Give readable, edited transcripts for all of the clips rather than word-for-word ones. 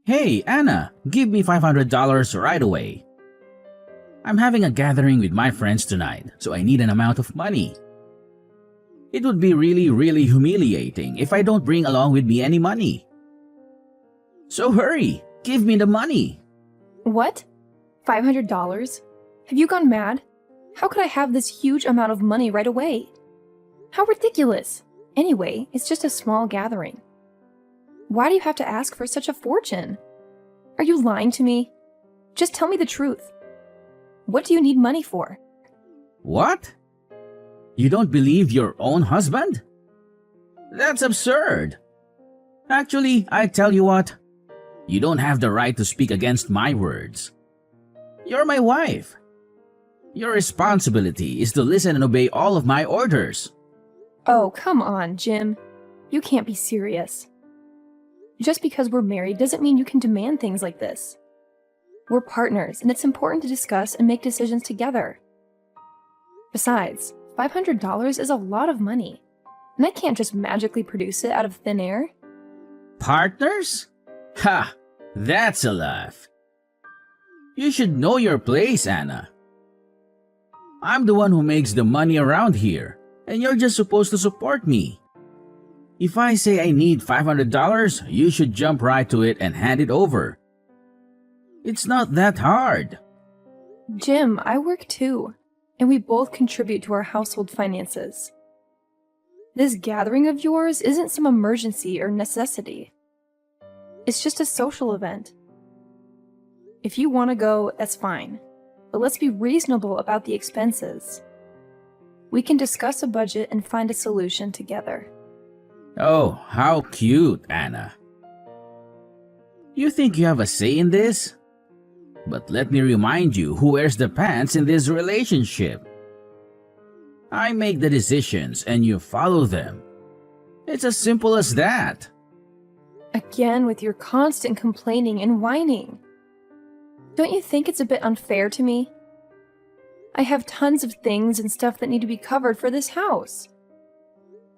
Hey, Anna, give me $500 right away. I'm having a gathering with my friends tonight, so I need an amount of money. It would be really humiliating if I don't bring along with me any money. So hurry, give me the money. What? $500? Have you gone mad? How could I have this huge amount of money right away? How ridiculous! Anyway, it's just a small gathering. Why do you have to ask for such a fortune? Are you lying to me? Just tell me the truth. What do you need money for? What? You don't believe your own husband? That's absurd. Actually, I tell you what, you don't have the right to speak against my words. You're my wife. Your responsibility is to listen and obey all of my orders. Oh, come on, Jim. You can't be serious. Just because we're married doesn't mean you can demand things like this. We're partners, and it's important to discuss and make decisions together. Besides, $500 is a lot of money, and I can't just magically produce it out of thin air. Partners? Ha! That's a laugh. You should know your place, Anna. I'm the one who makes the money around here, and you're just supposed to support me. If I say I need $500, you should jump right to it and hand it over. It's not that hard. Jim, I work too, and we both contribute to our household finances. This gathering of yours isn't some emergency or necessity. It's just a social event. If you want to go, that's fine, but let's be reasonable about the expenses. We can discuss a budget and find a solution together. Oh, how cute, Anna. You think you have a say in this? But let me remind you who wears the pants in this relationship. I make the decisions and you follow them. It's as simple as that. Again with your constant complaining and whining. Don't you think it's a bit unfair to me? I have tons of things and stuff that need to be covered for this house.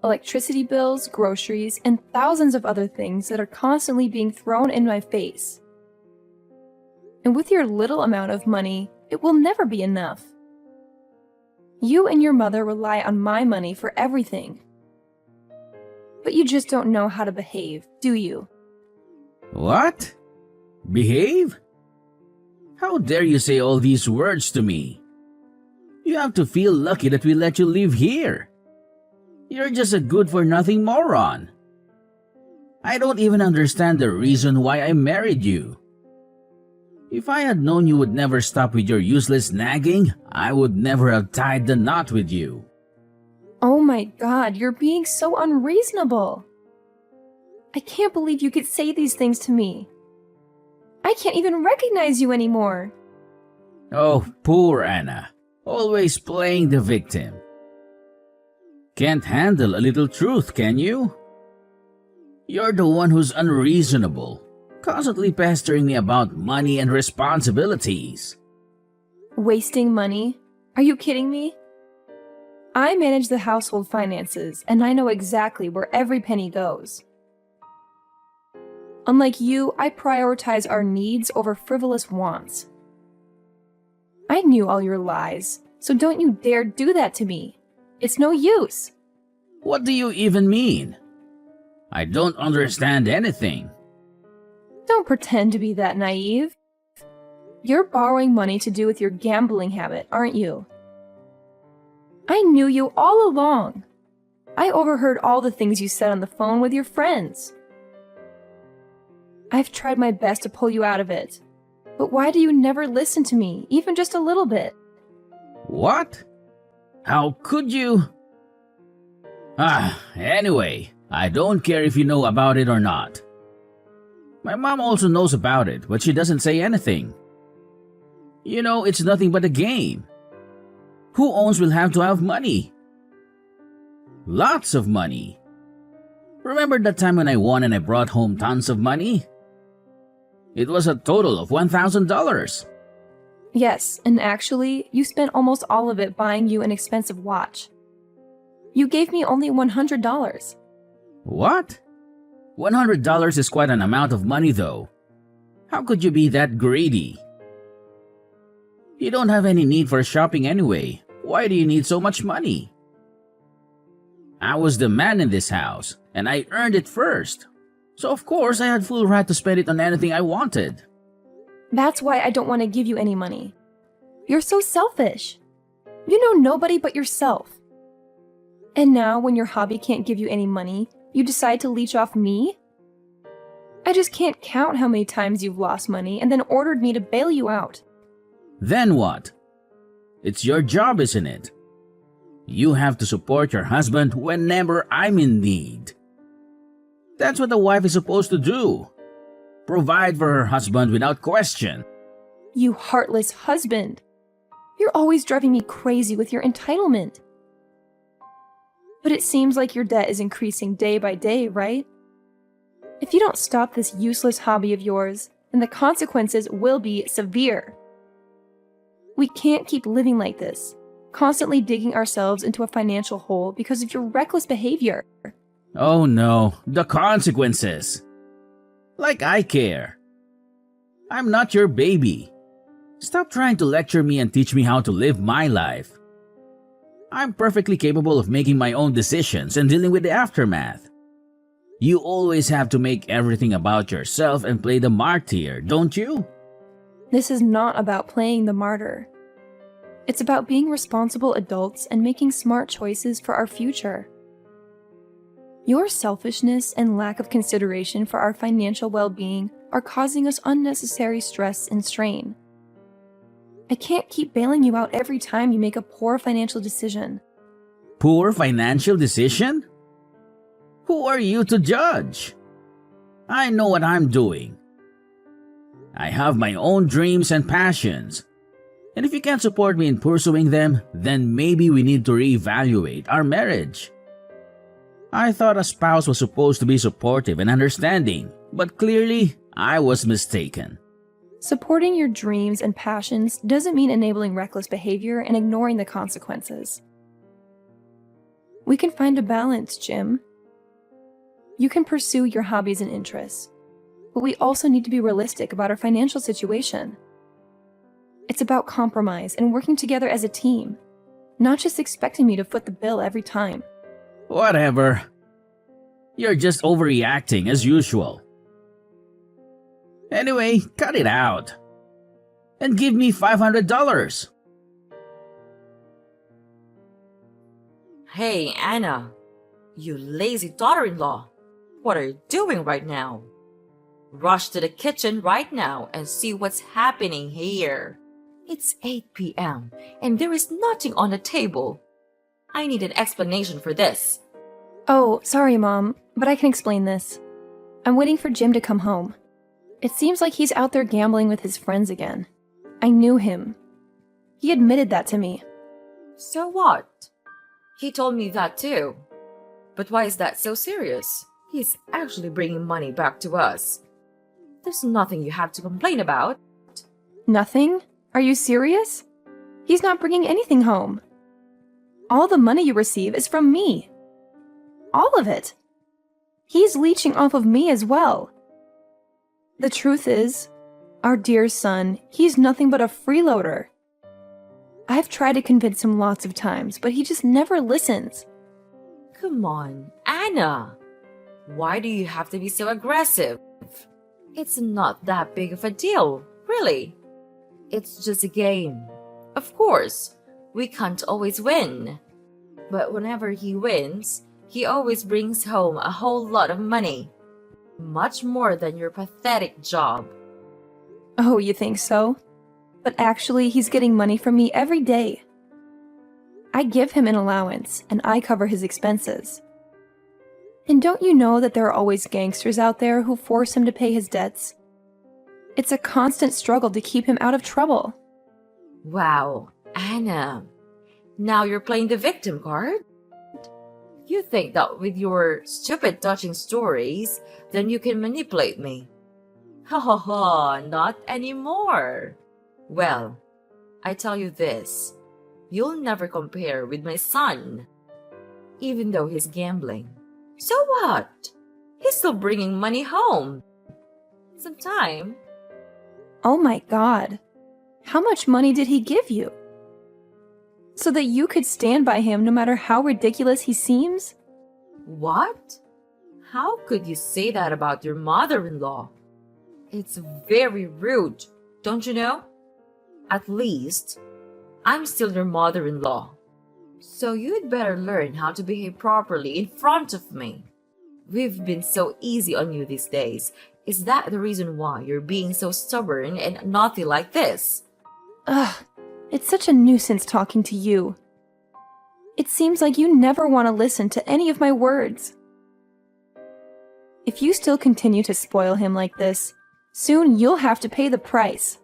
Electricity bills, groceries, and thousands of other things that are constantly being thrown in my face. And with your little amount of money, it will never be enough. You and your mother rely on my money for everything. But you just don't know how to behave, do you? What? Behave? How dare you say all these words to me? You have to feel lucky that we let you live here. You're just a good-for-nothing moron. I don't even understand the reason why I married you. If I had known you would never stop with your useless nagging, I would never have tied the knot with you. Oh my God, you're being so unreasonable. I can't believe you could say these things to me. I can't even recognize you anymore. Oh, poor Anna. Always playing the victim. Can't handle a little truth, can you? You're the one who's unreasonable, constantly pestering me about money and responsibilities. Wasting money? Are you kidding me? I manage the household finances, and I know exactly where every penny goes. Unlike you, I prioritize our needs over frivolous wants. I knew all your lies, so don't you dare do that to me. It's no use. What do you even mean? I don't understand anything. Don't pretend to be that naive. You're borrowing money to do with your gambling habit, aren't you? I knew you all along. I overheard all the things you said on the phone with your friends. I've tried my best to pull you out of it. But why do you never listen to me, even just a little bit? What? How could you? Anyway, I don't care if you know about it or not. My mom also knows about it, but she doesn't say anything. You know, it's nothing but a game. Who owns will have to have money. Lots of money. Remember that time when I won and I brought home tons of money? It was a total of $1,000. Yes, and actually, you spent almost all of it buying you an expensive watch. You gave me only $100. What? $100 is quite an amount of money though. How could you be that greedy? You don't have any need for shopping anyway. Why do you need so much money? I was the man in this house, and I earned it first. So of course I had full right to spend it on anything I wanted. That's why I don't want to give you any money. You're so selfish. You know nobody but yourself. And now, when your hobby can't give you any money, you decide to leech off me? I just can't count how many times you've lost money and then ordered me to bail you out. Then what? It's your job, isn't it? You have to support your husband whenever I'm in need. That's what a wife is supposed to do. Provide for her husband without question. You heartless husband. You're always driving me crazy with your entitlement. But it seems like your debt is increasing day by day, right? If you don't stop this useless hobby of yours, then the consequences will be severe. We can't keep living like this, constantly digging ourselves into a financial hole because of your reckless behavior. Oh no, the consequences. Like I care. I'm not your baby. Stop trying to lecture me and teach me how to live my life. I'm perfectly capable of making my own decisions and dealing with the aftermath. You always have to make everything about yourself and play the martyr, don't you? This is not about playing the martyr. It's about being responsible adults and making smart choices for our future. Your selfishness and lack of consideration for our financial well-being are causing us unnecessary stress and strain. I can't keep bailing you out every time you make a poor financial decision. Poor financial decision? Who are you to judge? I know what I'm doing. I have my own dreams and passions. And if you can't support me in pursuing them, then maybe we need to reevaluate our marriage. I thought a spouse was supposed to be supportive and understanding, but clearly I was mistaken. Supporting your dreams and passions doesn't mean enabling reckless behavior and ignoring the consequences. We can find a balance, Jim. You can pursue your hobbies and interests, but we also need to be realistic about our financial situation. It's about compromise and working together as a team, not just expecting me to foot the bill every time. Whatever. You're just overreacting as usual. Anyway, cut it out. And give me $500. Hey, Anna, you lazy daughter-in-law. What are you doing right now? Rush to the kitchen right now and see what's happening here. It's 8 p.m. and there is nothing on the table. I need an explanation for this. Oh, sorry, Mom, but I can explain this. I'm waiting for Jim to come home. It seems like he's out there gambling with his friends again. I knew him. He admitted that to me. So what? He told me that too. But why is that so serious? He's actually bringing money back to us. There's nothing you have to complain about. Nothing? Are you serious? He's not bringing anything home. All the money you receive is from me. All of it. He's leeching off of me as well. The truth is, our dear son, he's nothing but a freeloader. I've tried to convince him lots of times, but he just never listens. Come on, Anna. Why do you have to be so aggressive? It's not that big of a deal, really. It's just a game. Of course, we can't always win. But whenever he wins, he always brings home a whole lot of money. Much more than your pathetic job. Oh, you think so? But actually, he's getting money from me every day. I give him an allowance, and I cover his expenses. And don't you know that there are always gangsters out there who force him to pay his debts? It's a constant struggle to keep him out of trouble. Wow, Anna. Now you're playing the victim card? You think that with your stupid touching stories, then you can manipulate me. Ha ha ha, not anymore. Well, I tell you this, you'll never compare with my son. Even though he's gambling. So what? He's still bringing money home. Sometime, Oh my God. How much money did he give you? So that you could stand by him no matter how ridiculous he seems? What? How could you say that about your mother-in-law? It's very rude, don't you know? At least, I'm still your mother-in-law. So you'd better learn how to behave properly in front of me. We've been so easy on you these days. Is that the reason why you're being so stubborn and naughty like this? Ugh, it's such a nuisance talking to you. It seems like you never want to listen to any of my words. If you still continue to spoil him like this, soon you'll have to pay the price.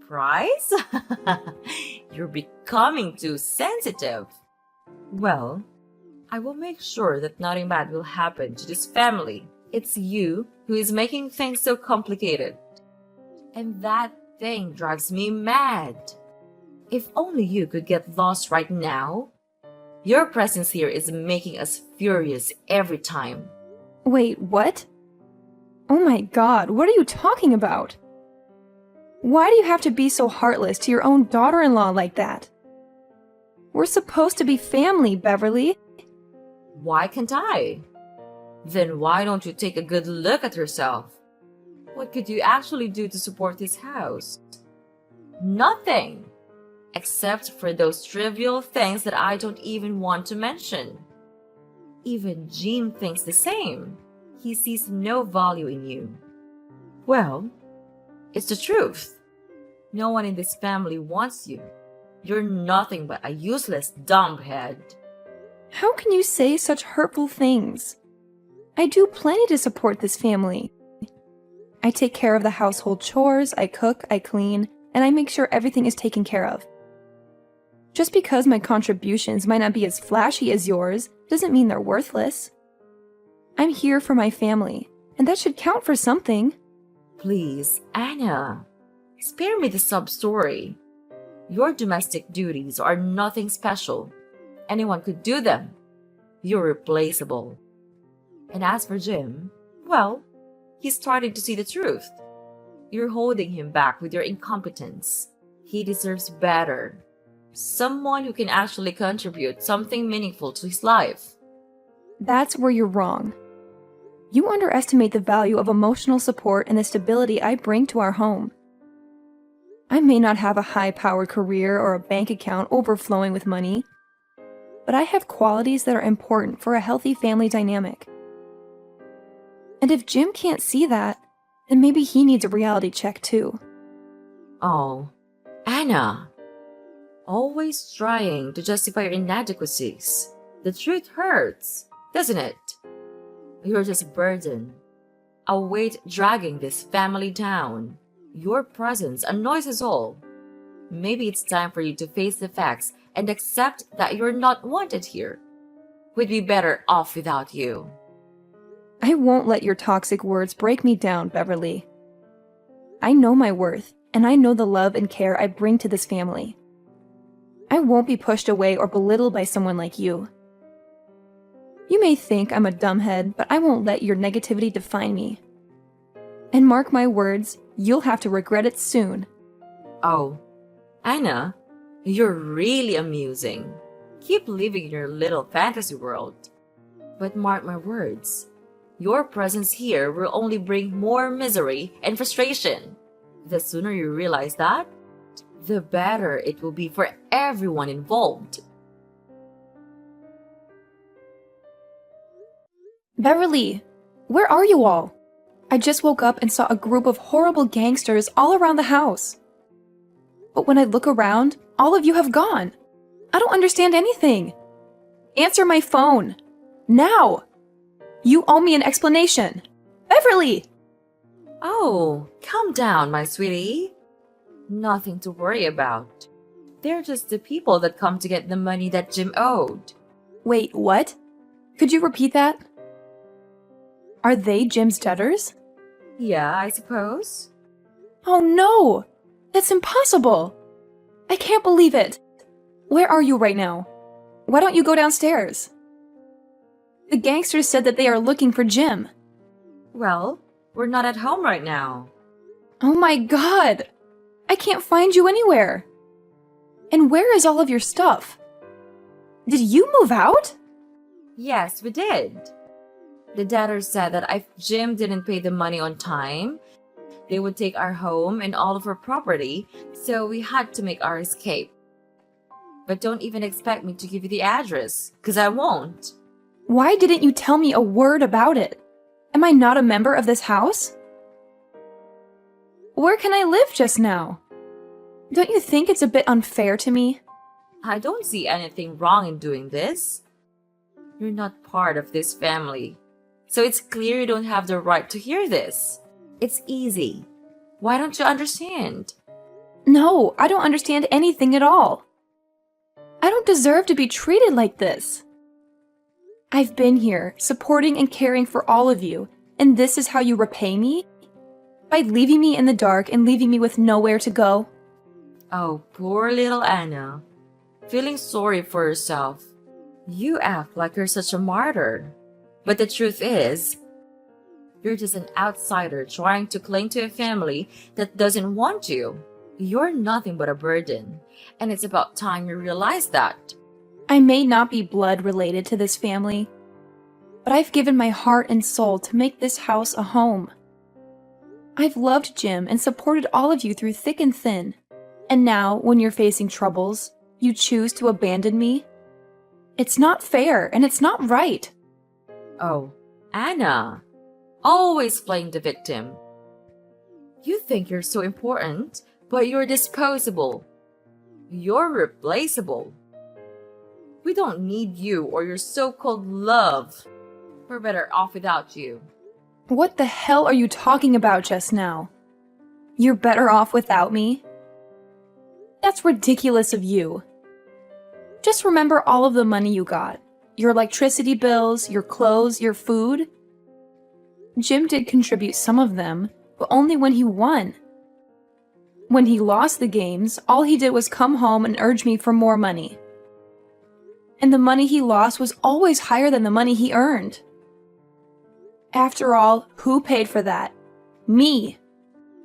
Price? You're becoming too sensitive. Well, I will make sure that nothing bad will happen to this family. It's you who is making things so complicated. And that thing drives me mad. If only you could get lost right now. Your presence here is making us furious every time. Wait, what? Oh my God, what are you talking about? Why do you have to be so heartless to your own daughter-in-law like that? We're supposed to be family, Beverly. Why can't I? Then why don't you take a good look at yourself? What could you actually do to support this house? Nothing! Except for those trivial things that I don't even want to mention. Even Jim thinks the same. He sees no value in you. Well, it's the truth. No one in this family wants you. You're nothing but a useless dumbhead. How can you say such hurtful things? I do plenty to support this family. I take care of the household chores, I cook, I clean, and I make sure everything is taken care of. Just because my contributions might not be as flashy as yours doesn't mean they're worthless. I'm here for my family, and that should count for something. Please, Anna, spare me the sub-story. Your domestic duties are nothing special. Anyone could do them. You're replaceable. And as for Jim, well, he's starting to see the truth. You're holding him back with your incompetence. He deserves better. Someone who can actually contribute something meaningful to his life. That's where you're wrong. You underestimate the value of emotional support and the stability I bring to our home. I may not have a high-powered career or a bank account overflowing with money, but I have qualities that are important for a healthy family dynamic. And if Jim can't see that, then maybe he needs a reality check too. Oh, Anna. Always trying to justify your inadequacies. The truth hurts, doesn't it? You're just a burden, a weight dragging this family down. Your presence annoys us all. Maybe it's time for you to face the facts and accept that you're not wanted here. We'd be better off without you. I won't let your toxic words break me down, Beverly. I know my worth, and I know the love and care I bring to this family. I won't be pushed away or belittled by someone like you. You may think I'm a dumbhead, but I won't let your negativity define me. And mark my words, you'll have to regret it soon. Oh, Anna, you're really amusing. Keep living in your little fantasy world. But mark my words, your presence here will only bring more misery and frustration. The sooner you realize that, the better it will be for everyone involved. Beverly, where are you all? I just woke up and saw a group of horrible gangsters all around the house. But when I look around, all of you have gone. I don't understand anything. Answer my phone. Now! You owe me an explanation. Beverly! Oh, calm down, my sweetie. Nothing to worry about. They're just the people that come to get the money that Jim owed. Wait, what? Could you repeat that? Are they Jim's debtors? Yeah, I suppose. Oh no! That's impossible! I can't believe it! Where are you right now? Why don't you go downstairs? The gangsters said that they are looking for Jim. Well, we're not at home right now. Oh my god! I can't find you anywhere! And where is all of your stuff? Did you move out? Yes, we did. The debtor said that if Jim didn't pay the money on time, they would take our home and all of our property, so we had to make our escape. But don't even expect me to give you the address, because I won't. Why didn't you tell me a word about it? Am I not a member of this house? Where can I live just now? Don't you think it's a bit unfair to me? I don't see anything wrong in doing this. You're not part of this family, so it's clear you don't have the right to hear this. It's easy. Why don't you understand? No, I don't understand anything at all. I don't deserve to be treated like this. I've been here, supporting and caring for all of you, and this is how you repay me? By leaving me in the dark and leaving me with nowhere to go? Oh, poor little Anna. Feeling sorry for yourself. You act like you're such a martyr. But the truth is, you're just an outsider trying to cling to a family that doesn't want you. You're nothing but a burden, and it's about time you realize that. I may not be blood related to this family, but I've given my heart and soul to make this house a home. I've loved Jim and supported all of you through thick and thin, and now, when you're facing troubles, you choose to abandon me? It's not fair, and it's not right. Oh, Anna. Always playing the victim. You think you're so important, but you're disposable. You're replaceable. We don't need you or your so-called love. We're better off without you. What the hell are you talking about just now? You're better off without me? That's ridiculous of you. Just remember all of the money you got. Your electricity bills, your clothes, your food. Jim did contribute some of them, but only when he won. When he lost the games, all he did was come home and urge me for more money. And the money he lost was always higher than the money he earned. After all, who paid for that? Me.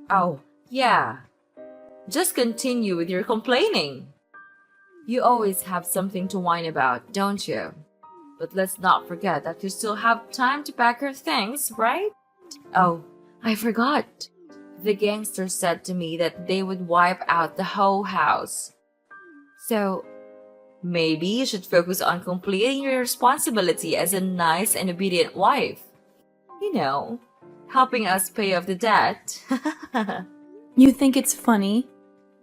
Oh, yeah. Just continue with your complaining. You always have something to whine about, don't you? But let's not forget that you still have time to pack your things, right? Oh, I forgot. The gangster said to me that they would wipe out the whole house. So, maybe you should focus on completing your responsibility as a nice and obedient wife. You know, helping us pay off the debt. You think it's funny?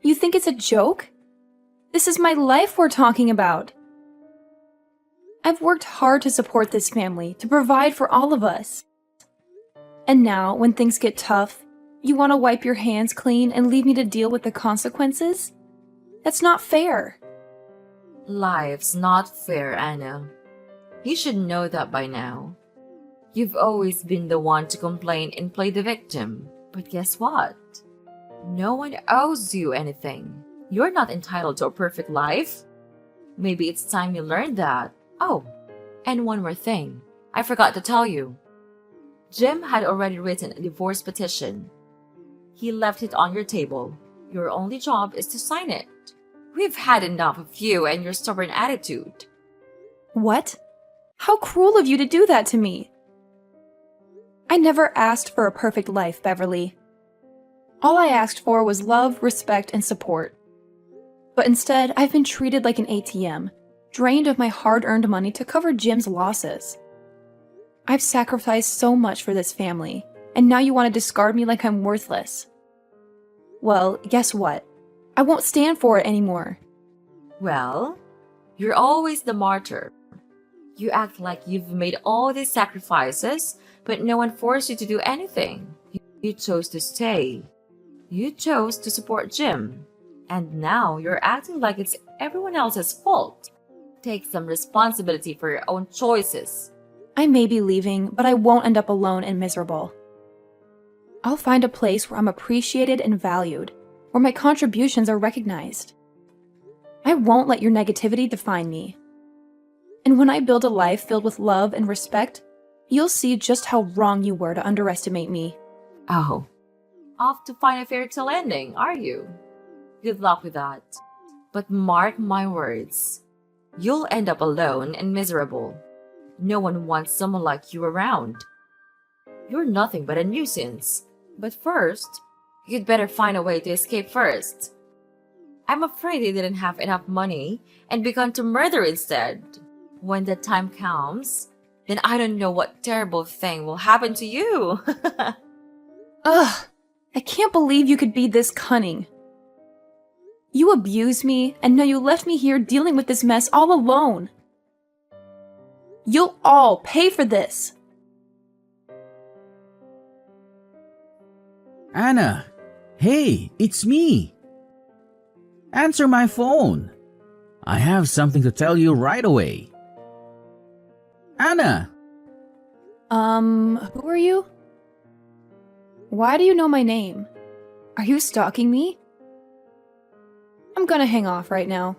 You think it's a joke? This is my life we're talking about. I've worked hard to support this family, to provide for all of us. And now, when things get tough, you want to wipe your hands clean and leave me to deal with the consequences? That's not fair. Life's not fair, Anna. You should know that by now. You've always been the one to complain and play the victim. But guess what? No one owes you anything. You're not entitled to a perfect life. Maybe it's time you learned that. Oh, and one more thing. I forgot to tell you. Jim had already written a divorce petition. He left it on your table. Your only job is to sign it. We've had enough of you and your stubborn attitude. What? How cruel of you to do that to me. I never asked for a perfect life, Beverly. All I asked for was love, respect, and support. But instead, I've been treated like an ATM, drained of my hard-earned money to cover Jim's losses. I've sacrificed so much for this family, and now you want to discard me like I'm worthless. Well, guess what? I won't stand for it anymore. Well, you're always the martyr. You act like you've made all these sacrifices, but no one forced you to do anything. You chose to stay. You chose to support Jim. And now you're acting like it's everyone else's fault. Take some responsibility for your own choices. I may be leaving, but I won't end up alone and miserable. I'll find a place where I'm appreciated and valued, where my contributions are recognized. I won't let your negativity define me. And when I build a life filled with love and respect, you'll see just how wrong you were to underestimate me. Oh, off to find a fairy tale ending, are you? Good luck with that. But mark my words, you'll end up alone and miserable. No one wants someone like you around. You're nothing but a nuisance. But first, you'd better find a way to escape first. I'm afraid they didn't have enough money and begun to murder instead. When the time comes, then I don't know what terrible thing will happen to you. Ugh, I can't believe you could be this cunning. You abused me, and now you left me here dealing with this mess all alone. You'll all pay for this. Anna, hey, it's me. Answer my phone. I have something to tell you right away. Anna! Who are you? Why do you know my name? Are you stalking me? I'm gonna hang off right now.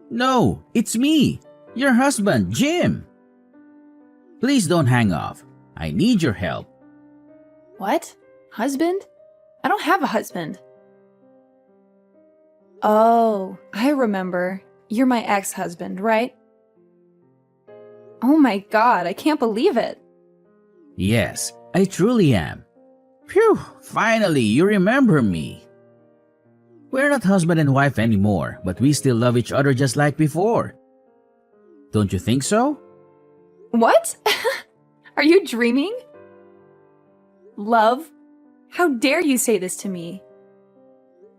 No, it's me, your husband, Jim. Please don't hang off. I need your help. What? Husband? I don't have a husband. Oh, I remember. You're my ex-husband, right? Oh my god, I can't believe it. Yes, I truly am. Phew, finally, you remember me. We're not husband and wife anymore, but we still love each other just like before. Don't you think so? What? Are you dreaming? Love? How dare you say this to me?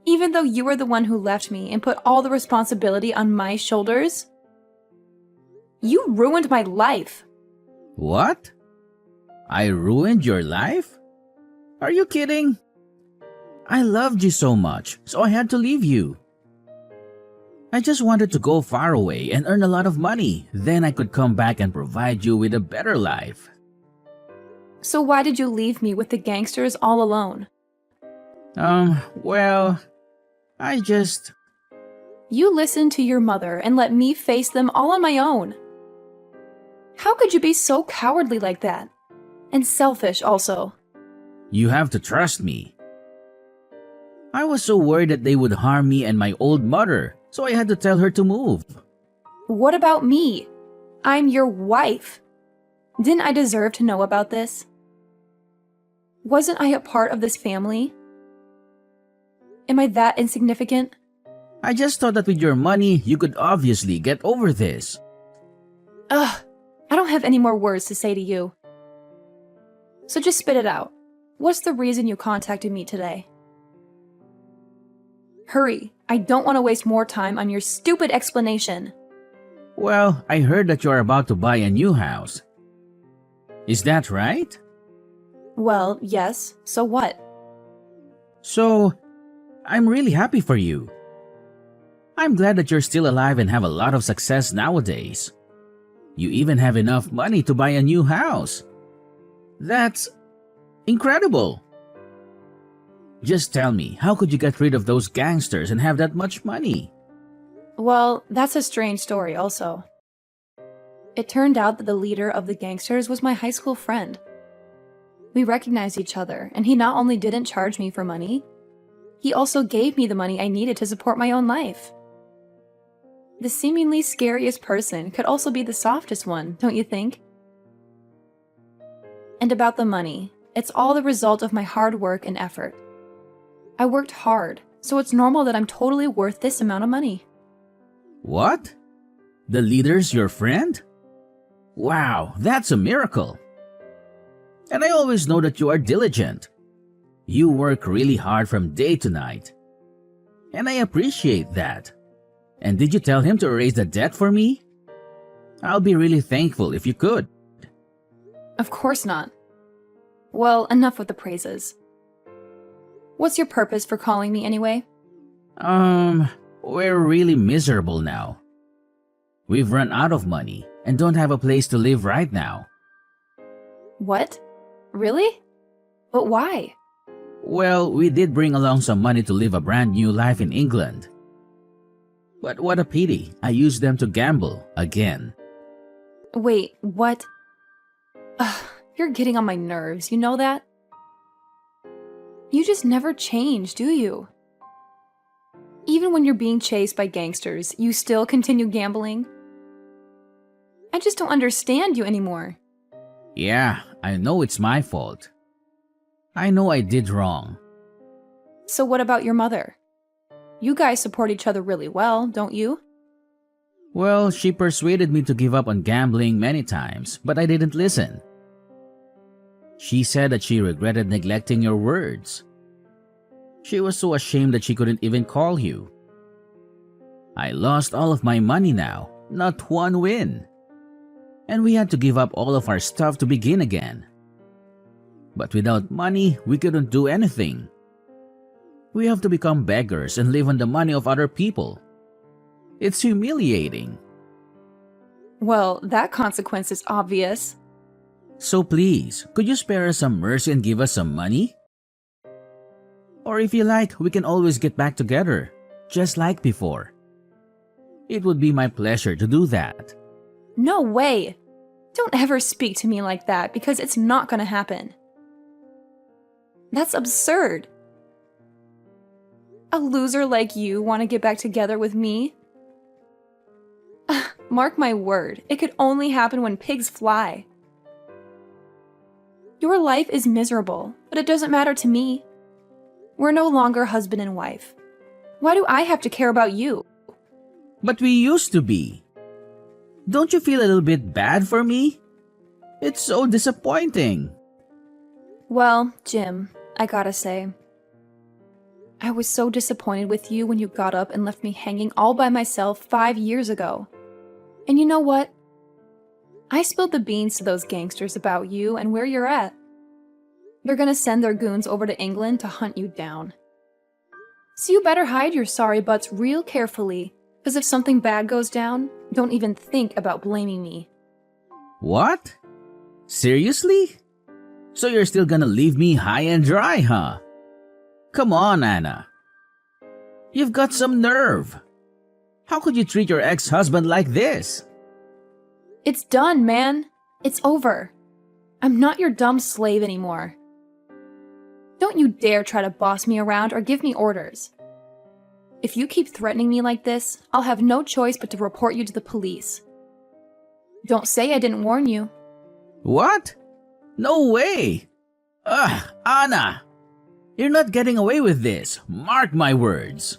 Even though you were the one who left me and put all the responsibility on my shoulders? You ruined my life. What? I ruined your life? Are you kidding? I loved you so much, so I had to leave you. I just wanted to go far away and earn a lot of money. Then I could come back and provide you with a better life. So why did you leave me with the gangsters all alone? Well, I just... You listened to your mother and let me face them all on my own. How could you be so cowardly like that? And selfish also. You have to trust me. I was so worried that they would harm me and my old mother, so I had to tell her to move. What about me? I'm your wife. Didn't I deserve to know about this? Wasn't I a part of this family? Am I that insignificant? I just thought that with your money, you could obviously get over this. Ugh, I don't have any more words to say to you. So just spit it out. What's the reason you contacted me today? Hurry, I don't want to waste more time on your stupid explanation. Well, I heard that you are about to buy a new house. Is that right? Well, yes, so what? So, I'm really happy for you. I'm glad that you're still alive and have a lot of success nowadays. You even have enough money to buy a new house. That's incredible. Just tell me, how could you get rid of those gangsters and have that much money? Well, that's a strange story also. It turned out that the leader of the gangsters was my high school friend. We recognized each other, and he not only didn't charge me for money, he also gave me the money I needed to support my own life. The seemingly scariest person could also be the softest one, don't you think? And about the money, it's all the result of my hard work and effort. I worked hard, so it's normal that I'm totally worth this amount of money. What? The leader's your friend? Wow, that's a miracle. And I always know that you are diligent. You work really hard from day to night. And I appreciate that. And did you tell him to erase the debt for me? I'll be really thankful if you could. Of course not. Well, enough with the praises. What's your purpose for calling me anyway? We're really miserable now. We've run out of money and don't have a place to live right now. What? Really? But why? Well, we did bring along some money to live a brand new life in England. But what a pity, I used them to gamble again. Wait, what? Ugh, you're getting on my nerves, you know that? You just never change, do you? Even when you're being chased by gangsters, you still continue gambling? I just don't understand you anymore. Yeah, I know it's my fault. I know I did wrong. So what about your mother? You guys support each other really well, don't you? Well, she persuaded me to give up on gambling many times, but I didn't listen. She said that she regretted neglecting your words. She was so ashamed that she couldn't even call you. I lost all of my money now, not one win. And we had to give up all of our stuff to begin again. But without money, we couldn't do anything. We have to become beggars and live on the money of other people. It's humiliating. Well, that consequence is obvious. So please, could you spare us some mercy and give us some money? Or if you like, we can always get back together, just like before. It would be my pleasure to do that. No way! Don't ever speak to me like that because it's not gonna happen. That's absurd. A loser like you want to get back together with me? Mark my word, it could only happen when pigs fly. Your life is miserable, but it doesn't matter to me. We're no longer husband and wife. Why do I have to care about you? But we used to be. Don't you feel a little bit bad for me? It's so disappointing. Well, Jim, I gotta say, I was so disappointed with you when you got up and left me hanging all by myself 5 years ago. And you know what? I spilled the beans to those gangsters about you and where you're at. They're gonna send their goons over to England to hunt you down. So you better hide your sorry butts real carefully, because if something bad goes down, don't even think about blaming me. What? Seriously? So you're still gonna leave me high and dry, huh? Come on, Anna. You've got some nerve. How could you treat your ex-husband like this? It's done, man. It's over. I'm not your dumb slave anymore. Don't you dare try to boss me around or give me orders. If you keep threatening me like this, I'll have no choice but to report you to the police. Don't say I didn't warn you. What? No way! Ugh, Anna! You're not getting away with this. Mark my words.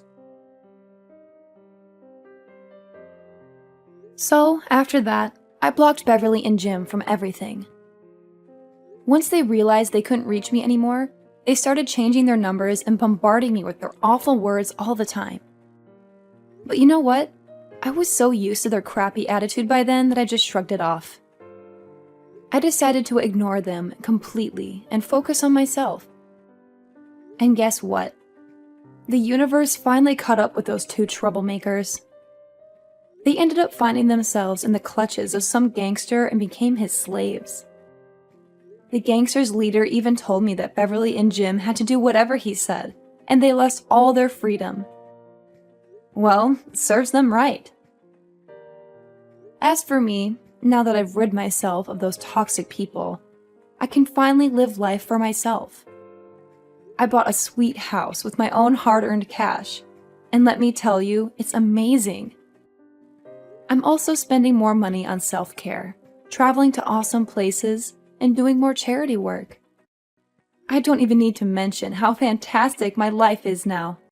So, after that, I blocked Beverly and Jim from everything. Once they realized they couldn't reach me anymore, they started changing their numbers and bombarding me with their awful words all the time. But you know what? I was so used to their crappy attitude by then that I just shrugged it off. I decided to ignore them completely and focus on myself. And guess what? The universe finally caught up with those two troublemakers. They ended up finding themselves in the clutches of some gangster and became his slaves. The gangster's leader even told me that Beverly and Jim had to do whatever he said, and they lost all their freedom. Well, serves them right. As for me, now that I've rid myself of those toxic people, I can finally live life for myself. I bought a sweet house with my own hard-earned cash, and let me tell you, it's amazing. I'm also spending more money on self-care, traveling to awesome places, and doing more charity work. I don't even need to mention how fantastic my life is now.